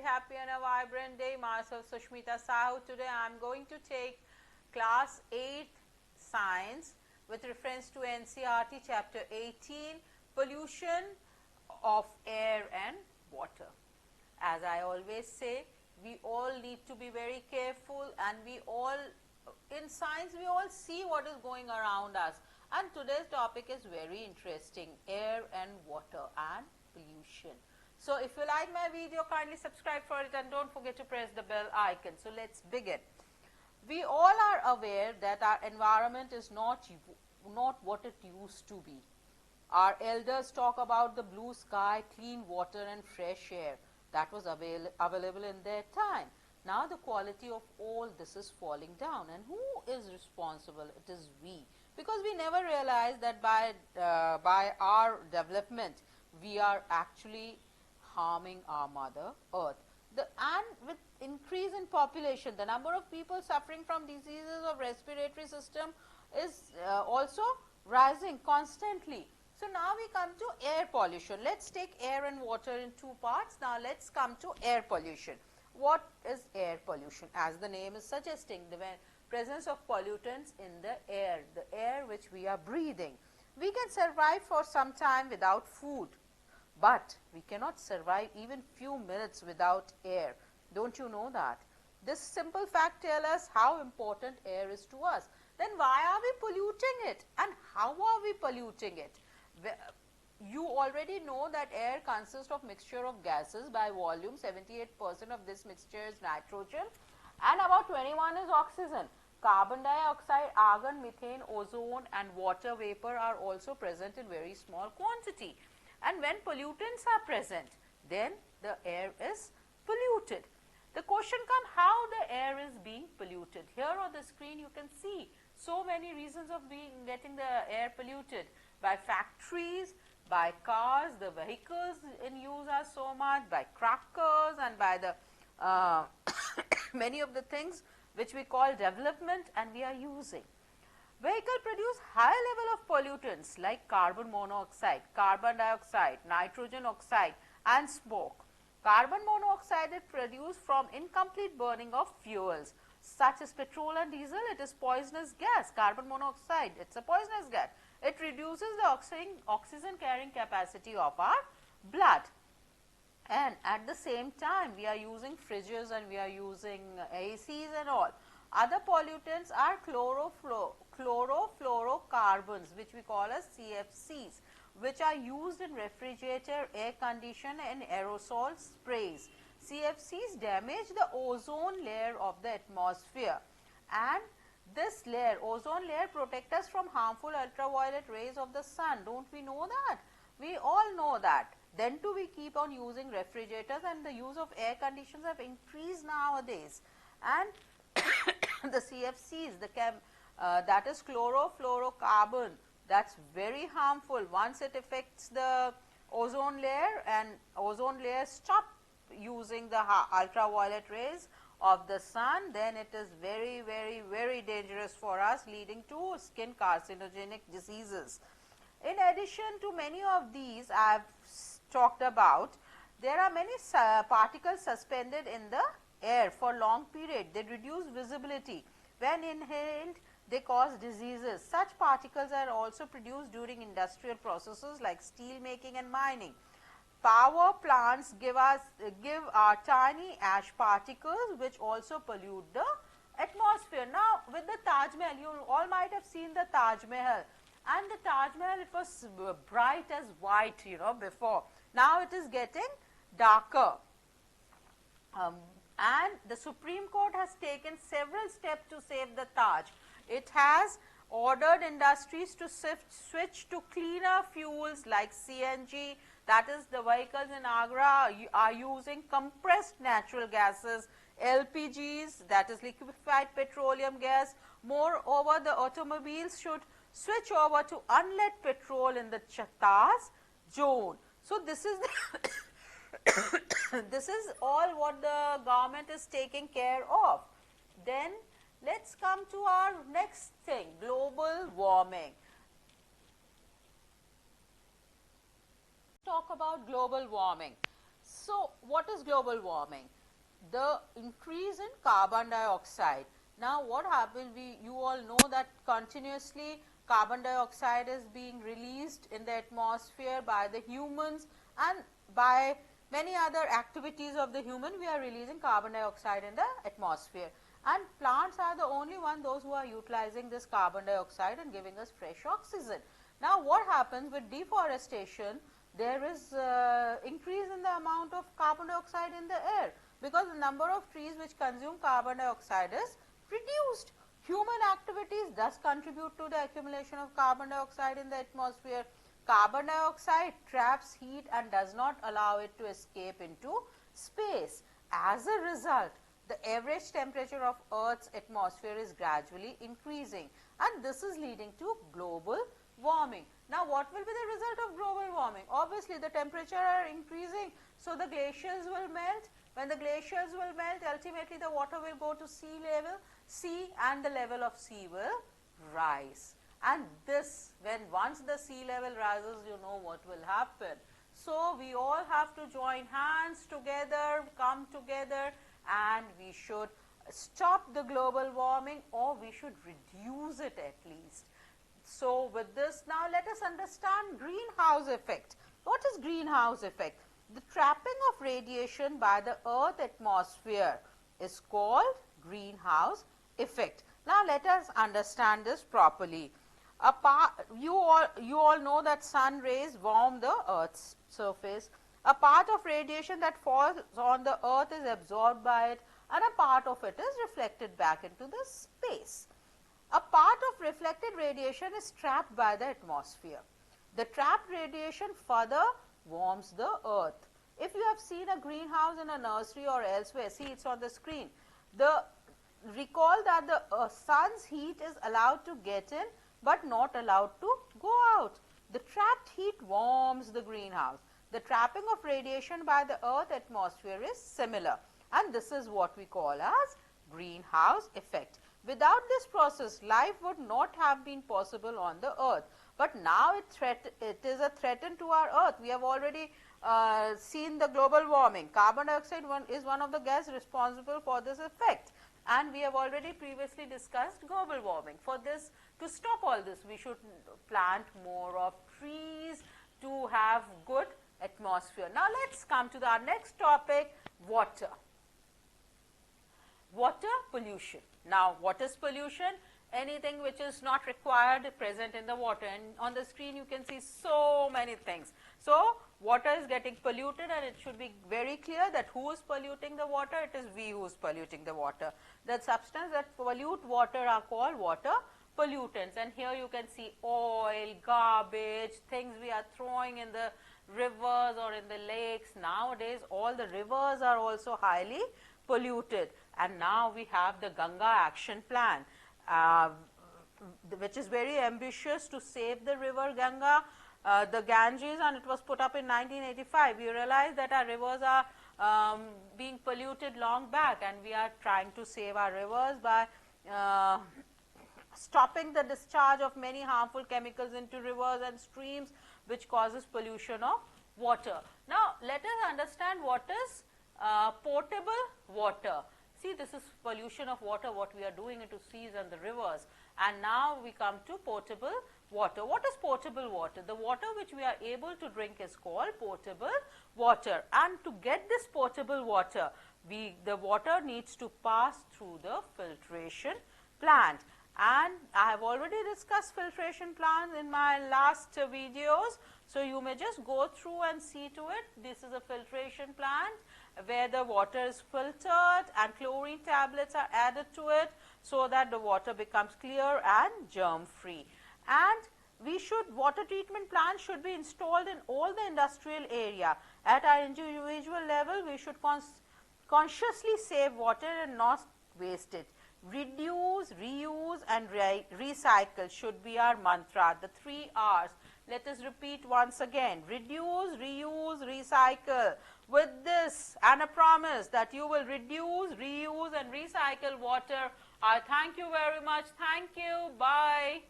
Happy and a vibrant day. Myself Sushmita Sahu. Today I am going to take class 8 science with reference to NCERT chapter 18 pollution of air and water. As I always say, we all need to be very careful, and we all in science we all see what is going around us, and today's topic is very interesting: air and water and pollution. So, if you like my video, kindly subscribe for it and don't forget to press the bell icon. So, let us begin. We all are aware that our environment is not what it used to be. Our elders talk about the blue sky, clean water and fresh air that was available in their time. Now, the quality of all this is falling down, and who is responsible? It is we, because we never realized that by our development we are actually harming our mother earth. And with increase in population, the number of people suffering from diseases of respiratory system is also rising constantly. So, now we come to air pollution. Let us take air and water in two parts. Now, let us come to air pollution. What is air pollution? As the name is suggesting, the presence of pollutants in the air which we are breathing. We can survive for some time without food, but we cannot survive even few minutes without air. Don't you know that? This simple fact tells us how important air is to us. Then why are we polluting it, and how are we polluting it? You already know that air consists of mixture of gases. By volume, 78% of this mixture is nitrogen and about 21 is oxygen. Carbon dioxide, argon, methane, ozone and water vapor are also present in very small quantity. And when pollutants are present, then the air is polluted. The question comes, how the air is being polluted. Here on the screen you can see so many reasons of getting the air polluted. By factories, by cars, the vehicles in use are so much, by crackers and by the many of the things which we call development and we are using. Vehicles produce high level of pollutants like carbon monoxide, carbon dioxide, nitrogen oxide and smoke. Carbon monoxide is produced from incomplete burning of fuels such as petrol and diesel. It is poisonous gas. Carbon monoxide, it is a poisonous gas. It reduces the oxygen carrying capacity of our blood, and at the same time we are using fridges and we are using ACs and all. Other pollutants are chlorofluorocarbons, which we call as CFCs, which are used in refrigerator, air conditioner and aerosol sprays. CFCs damage the ozone layer of the atmosphere, and this layer, ozone layer, protects us from harmful ultraviolet rays of the sun. Don't we know that? We all know that. Then too we keep on using refrigerators, and the use of air conditioners have increased nowadays. And the CFCs, that is chlorofluorocarbon, that's very harmful. Once it affects the ozone layer, and ozone layer stop using the ultraviolet rays of the sun, then it is very dangerous for us, leading to skin carcinogenic diseases. In addition to many of these I have talked about, there are many particles suspended in the air for long period. They reduce visibility. When inhaled, they cause diseases. Such particles are also produced during industrial processes like steel making and mining. Power plants give our tiny ash particles which also pollute the atmosphere. Now, with the TAJMAHal, you all might have seen the TAJMAHal, and the TAJMAHal, it was bright as white, before. Now it is getting darker, and the Supreme Court has taken several steps to save the Taj. It has ordered industries to switch to cleaner fuels like CNG. That is, the vehicles in Agra are using compressed natural gases, LPGs, that is liquefied petroleum gas. Moreover, the automobiles should switch over to unleaded petrol in the Taj zone. So, this is this is all what the government is taking care of. Then let us come to our next thing, global warming. Talk about global warming. So, what is global warming? The increase in carbon dioxide. Now, what happens, you all know that continuously carbon dioxide is being released in the atmosphere by the humans, and by many other activities of the human, we are releasing carbon dioxide in the atmosphere, and plants are the only one, those who are utilizing this carbon dioxide and giving us fresh oxygen. Now, what happens with deforestation? There is increase in the amount of carbon dioxide in the air, because the number of trees which consume carbon dioxide is reduced. Human activities thus contribute to the accumulation of carbon dioxide in the atmosphere. Carbon dioxide traps heat and does not allow it to escape into space. As a result, the average temperature of Earth's atmosphere is gradually increasing, and this is leading to global warming. Now, what will be the result of global warming? Obviously, the temperature are increasing, so the glaciers will melt. When the glaciers will melt, ultimately the water will go to sea level, and the level of sea will rise. And this, once the sea level rises, you know what will happen. So, we all have to join hands together, come together, and we should stop the global warming, or we should reduce it at least. So, with this, now let us understand greenhouse effect. What is greenhouse effect? The trapping of radiation by the Earth atmosphere is called greenhouse effect. Now, let us understand this properly. You all know that sun rays warm the Earth's surface. A part of radiation that falls on the Earth is absorbed by it, and a part of it is reflected back into the space. A part of reflected radiation is trapped by the atmosphere. The trapped radiation further warms the Earth. If you have seen a greenhouse in a nursery or elsewhere, see, it is on the screen. Recall that the sun's heat is allowed to get in, but not allowed to go out. The trapped heat warms the greenhouse. The trapping of radiation by the Earth atmosphere is similar, and this is what we call as greenhouse effect. Without this process, life would not have been possible on the Earth, but now it is a threat to our Earth. We have already seen the global warming. Carbon dioxide is one of the gases responsible for this effect, and we have already previously discussed global warming. For this, to stop all this, we should plant more of trees to have good atmosphere. Now, let us come to our next topic, water. Water pollution. Now, what is pollution? Anything which is not required present in the water, and on the screen you can see so many things. So, water is getting polluted, and it should be very clear that who is polluting the water? It is we who is polluting the water. The substances that pollute water are called water pollutants, and here you can see oil, garbage, things we are throwing in the rivers or in the lakes. Nowadays, all the rivers are also highly polluted, and now we have the Ganga action plan, which is very ambitious to save the river Ganga, the Ganges, and it was put up in 1985. We realized that our rivers are being polluted long back, and we are trying to save our rivers by stopping the discharge of many harmful chemicals into rivers and streams, which causes pollution of water. Now, let us understand what is potable water. See, this is pollution of water, what we are doing into seas and the rivers, and now we come to potable water. What is potable water? The water which we are able to drink is called potable water, and to get this potable water, the water needs to pass through the filtration plant, and I have already discussed filtration plants in my last videos. So, you may just go through and see to it. This is a filtration plant where the water is filtered and chlorine tablets are added to it, so that the water becomes clear and germ free. And water treatment plants should be installed in all the industrial area. At our individual level, we should consciously save water and not waste it. Reduce, reuse and recycle should be our mantra, the 3 R's. Let us repeat once again: reduce, reuse, recycle. With this and a promise that you will reduce, reuse and recycle water, I thank you very much. Thank you. Bye.